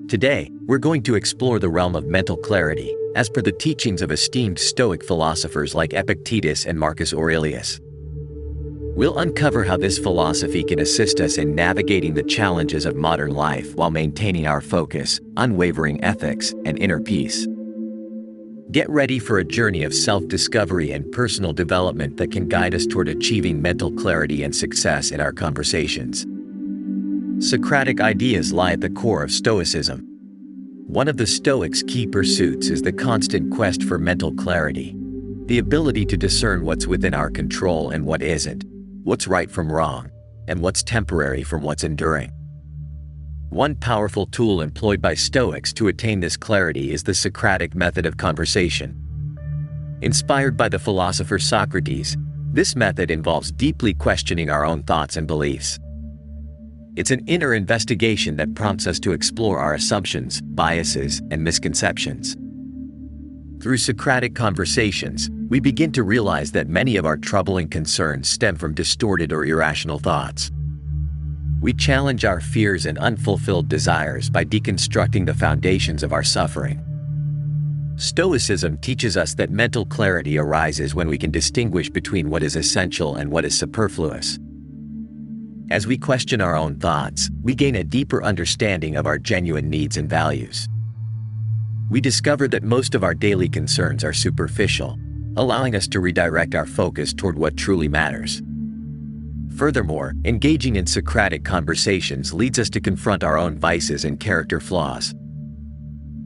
Today, we're going to explore the realm of mental clarity, as per the teachings of esteemed Stoic philosophers like Epictetus and Marcus Aurelius. We'll uncover how this philosophy can assist us in navigating the challenges of modern life while maintaining our focus, unwavering ethics, and inner peace. Get ready for a journey of self-discovery and personal development that can guide us toward achieving mental clarity and success in our conversations. Socratic ideas lie at the core of Stoicism. One of the Stoics' key pursuits is the constant quest for mental clarity, the ability to discern what's within our control and what isn't, what's right from wrong, and what's temporary from what's enduring. One powerful tool employed by Stoics to attain this clarity is the Socratic method of conversation. Inspired by the philosopher Socrates, this method involves deeply questioning our own thoughts and beliefs. It's an inner investigation that prompts us to explore our assumptions, biases, and misconceptions. Through Socratic conversations, we begin to realize that many of our troubling concerns stem from distorted or irrational thoughts. We challenge our fears and unfulfilled desires by deconstructing the foundations of our suffering. Stoicism teaches us that mental clarity arises when we can distinguish between what is essential and what is superfluous. As we question our own thoughts, we gain a deeper understanding of our genuine needs and values. We discover that most of our daily concerns are superficial, allowing us to redirect our focus toward what truly matters. Furthermore, engaging in Socratic conversations leads us to confront our own vices and character flaws.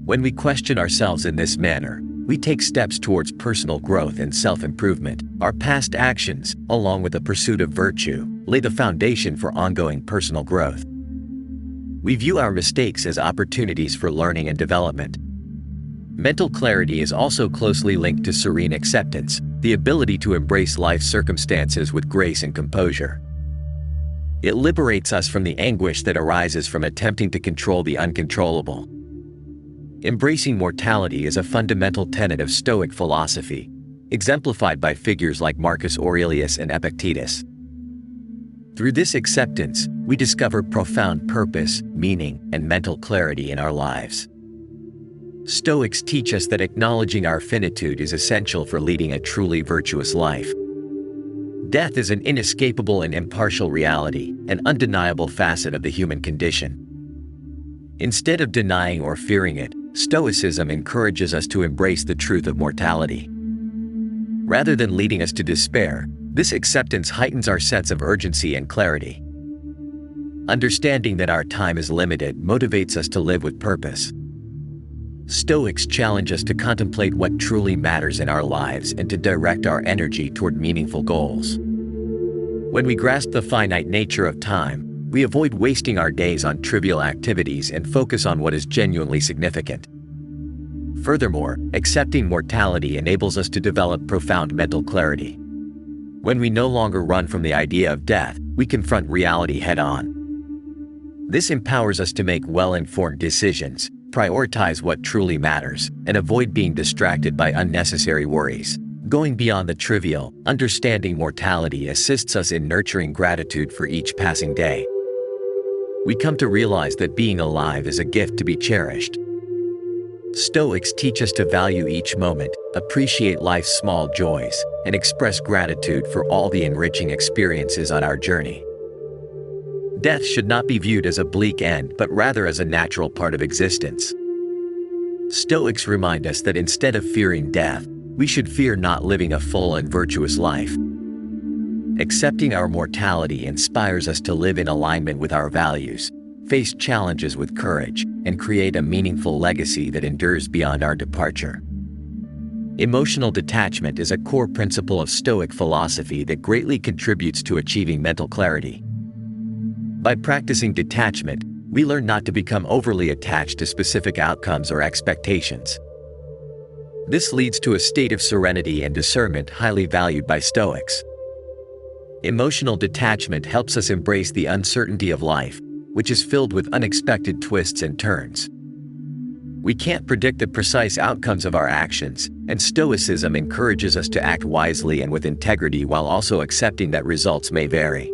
When we question ourselves in this manner, we take steps towards personal growth and self-improvement. Our past actions, along with the pursuit of virtue, lay the foundation for ongoing personal growth. We view our mistakes as opportunities for learning and development. Mental clarity is also closely linked to serene acceptance, the ability to embrace life's circumstances with grace and composure. It liberates us from the anguish that arises from attempting to control the uncontrollable. Embracing mortality is a fundamental tenet of Stoic philosophy, exemplified by figures like Marcus Aurelius and Epictetus. Through this acceptance, we discover profound purpose, meaning, and mental clarity in our lives. Stoics teach us that acknowledging our finitude is essential for leading a truly virtuous life. Death is an inescapable and impartial reality, an undeniable facet of the human condition. Instead of denying or fearing it, Stoicism encourages us to embrace the truth of mortality. Rather than leading us to despair, this acceptance heightens our sense of urgency and clarity. Understanding that our time is limited motivates us to live with purpose. Stoics challenge us to contemplate what truly matters in our lives and to direct our energy toward meaningful goals. When we grasp the finite nature of time, we avoid wasting our days on trivial activities and focus on what is genuinely significant. Furthermore, accepting mortality enables us to develop profound mental clarity. When we no longer run from the idea of death, we confront reality head-on. This empowers us to make well-informed decisions, prioritize what truly matters, and avoid being distracted by unnecessary worries. Going beyond the trivial, understanding mortality assists us in nurturing gratitude for each passing day. We come to realize that being alive is a gift to be cherished. Stoics teach us to value each moment, appreciate life's small joys, and express gratitude for all the enriching experiences on our journey. Death should not be viewed as a bleak end, but rather as a natural part of existence. Stoics remind us that instead of fearing death, we should fear not living a full and virtuous life. Accepting our mortality inspires us to live in alignment with our values, face challenges with courage, and create a meaningful legacy that endures beyond our departure. Emotional detachment is a core principle of Stoic philosophy that greatly contributes to achieving mental clarity. By practicing detachment, we learn not to become overly attached to specific outcomes or expectations. This leads to a state of serenity and discernment highly valued by Stoics. Emotional detachment helps us embrace the uncertainty of life, which is filled with unexpected twists and turns. We can't predict the precise outcomes of our actions, and Stoicism encourages us to act wisely and with integrity while also accepting that results may vary.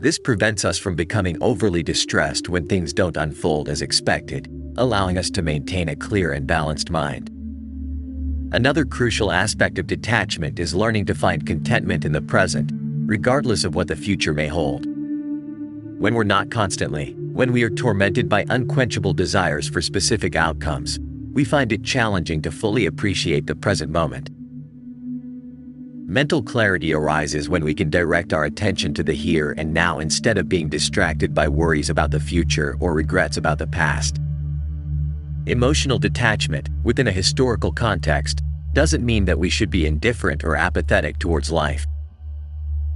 This prevents us from becoming overly distressed when things don't unfold as expected, allowing us to maintain a clear and balanced mind. Another crucial aspect of detachment is learning to find contentment in the present, regardless of what the future may hold. When we are tormented by unquenchable desires for specific outcomes, we find it challenging to fully appreciate the present moment. Mental clarity arises when we can direct our attention to the here and now instead of being distracted by worries about the future or regrets about the past. Emotional detachment, within a historical context, doesn't mean that we should be indifferent or apathetic towards life.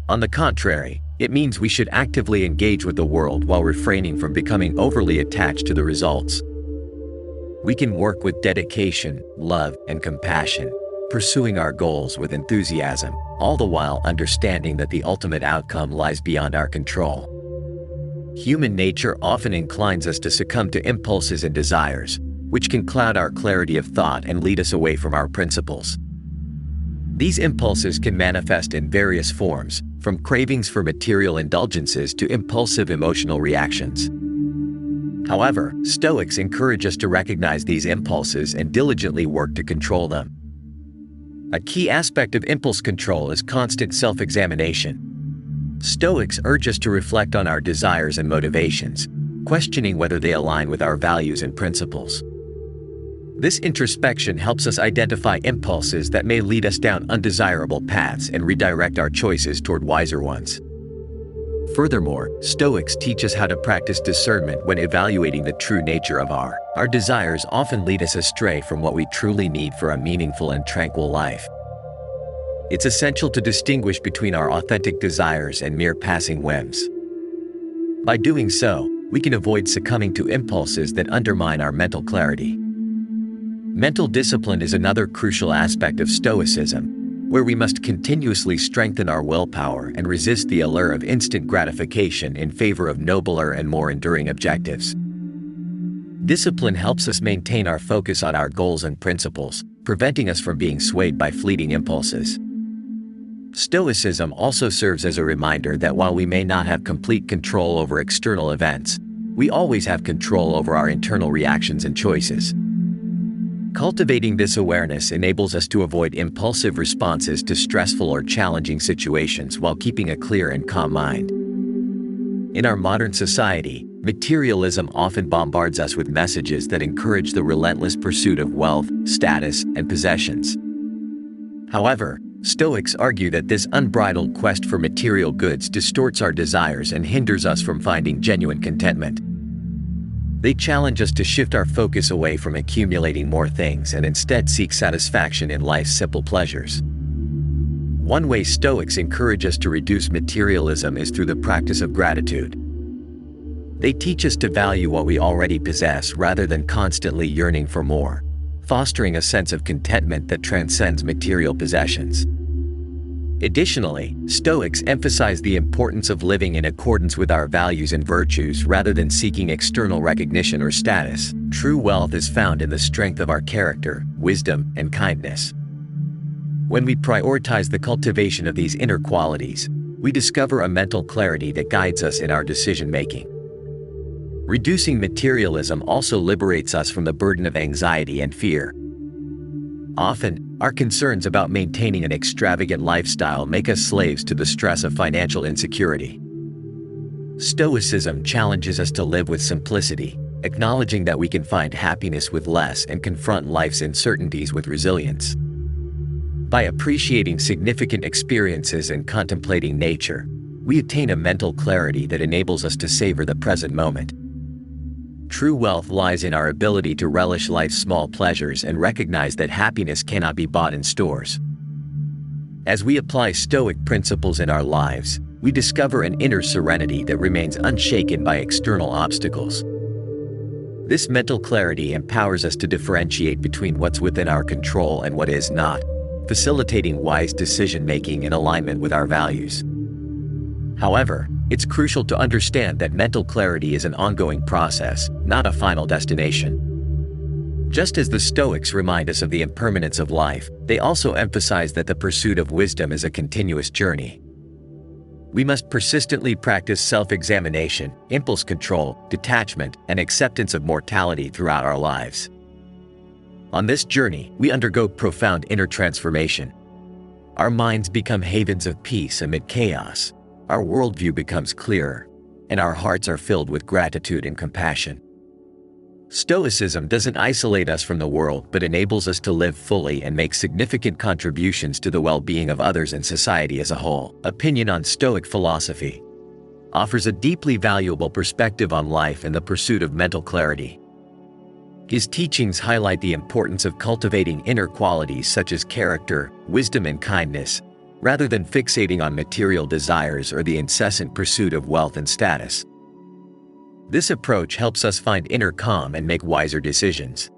On the contrary, it means we should actively engage with the world while refraining from becoming overly attached to the results. We can work with dedication, love, and compassion, pursuing our goals with enthusiasm, all the while understanding that the ultimate outcome lies beyond our control. Human nature often inclines us to succumb to impulses and desires, which can cloud our clarity of thought and lead us away from our principles. These impulses can manifest in various forms, from cravings for material indulgences to impulsive emotional reactions. However, Stoics encourage us to recognize these impulses and diligently work to control them. A key aspect of impulse control is constant self-examination. Stoics urge us to reflect on our desires and motivations, questioning whether they align with our values and principles. This introspection helps us identify impulses that may lead us down undesirable paths and redirect our choices toward wiser ones. Furthermore, Stoics teach us how to practice discernment when evaluating the true nature of our desires often lead us astray from what we truly need for a meaningful and tranquil life. It's essential to distinguish between our authentic desires and mere passing whims. By doing so, we can avoid succumbing to impulses that undermine our mental clarity. Mental discipline is another crucial aspect of Stoicism, where we must continuously strengthen our willpower and resist the allure of instant gratification in favor of nobler and more enduring objectives. Discipline helps us maintain our focus on our goals and principles, preventing us from being swayed by fleeting impulses. Stoicism also serves as a reminder that while we may not have complete control over external events, we always have control over our internal reactions and choices. Cultivating this awareness enables us to avoid impulsive responses to stressful or challenging situations while keeping a clear and calm mind. In our modern society, materialism often bombards us with messages that encourage the relentless pursuit of wealth, status, and possessions. However, Stoics argue that this unbridled quest for material goods distorts our desires and hinders us from finding genuine contentment. They challenge us to shift our focus away from accumulating more things and instead seek satisfaction in life's simple pleasures. One way Stoics encourage us to reduce materialism is through the practice of gratitude. They teach us to value what we already possess rather than constantly yearning for more, fostering a sense of contentment that transcends material possessions. Additionally, Stoics emphasize the importance of living in accordance with our values and virtues rather than seeking external recognition or status. True wealth is found in the strength of our character, wisdom, and kindness. When we prioritize the cultivation of these inner qualities, we discover a mental clarity that guides us in our decision-making. Reducing materialism also liberates us from the burden of anxiety and fear. Often, our concerns about maintaining an extravagant lifestyle make us slaves to the stress of financial insecurity. Stoicism challenges us to live with simplicity, acknowledging that we can find happiness with less and confront life's uncertainties with resilience. By appreciating significant experiences and contemplating nature, we attain a mental clarity that enables us to savor the present moment. True wealth lies in our ability to relish life's small pleasures and recognize that happiness cannot be bought in stores. As we apply Stoic principles in our lives, we discover an inner serenity that remains unshaken by external obstacles. This mental clarity empowers us to differentiate between what's within our control and what is not, facilitating wise decision-making in alignment with our values. However, it's crucial to understand that mental clarity is an ongoing process, not a final destination. Just as the Stoics remind us of the impermanence of life, they also emphasize that the pursuit of wisdom is a continuous journey. We must persistently practice self-examination, impulse control, detachment, and acceptance of mortality throughout our lives. On this journey, we undergo profound inner transformation. Our minds become havens of peace amid chaos, our worldview becomes clearer, and our hearts are filled with gratitude and compassion. Stoicism doesn't isolate us from the world but enables us to live fully and make significant contributions to the well-being of others and society as a whole. Opinion on Stoic philosophy offers a deeply valuable perspective on life and the pursuit of mental clarity. His teachings highlight the importance of cultivating inner qualities such as character, wisdom, and kindness, rather than fixating on material desires or the incessant pursuit of wealth and status. This approach helps us find inner calm and make wiser decisions.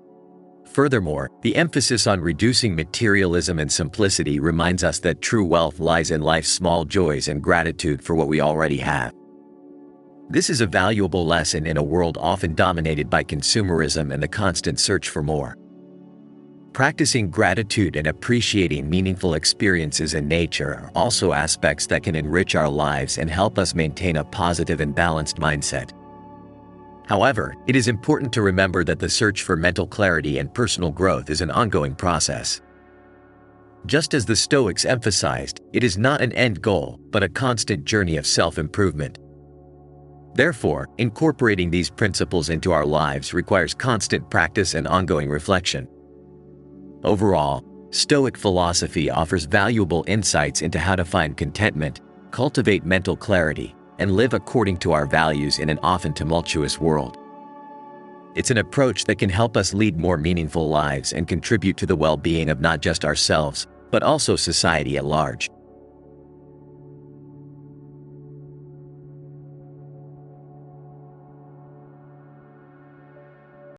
Furthermore, the emphasis on reducing materialism and simplicity reminds us that true wealth lies in life's small joys and gratitude for what we already have. This is a valuable lesson in a world often dominated by consumerism and the constant search for more. Practicing gratitude and appreciating meaningful experiences in nature are also aspects that can enrich our lives and help us maintain a positive and balanced mindset. However, it is important to remember that the search for mental clarity and personal growth is an ongoing process. Just as the Stoics emphasized, it is not an end goal, but a constant journey of self-improvement. Therefore, incorporating these principles into our lives requires constant practice and ongoing reflection. Overall, Stoic philosophy offers valuable insights into how to find contentment, cultivate mental clarity, and live according to our values in an often tumultuous world. It's an approach that can help us lead more meaningful lives and contribute to the well-being of not just ourselves, but also society at large.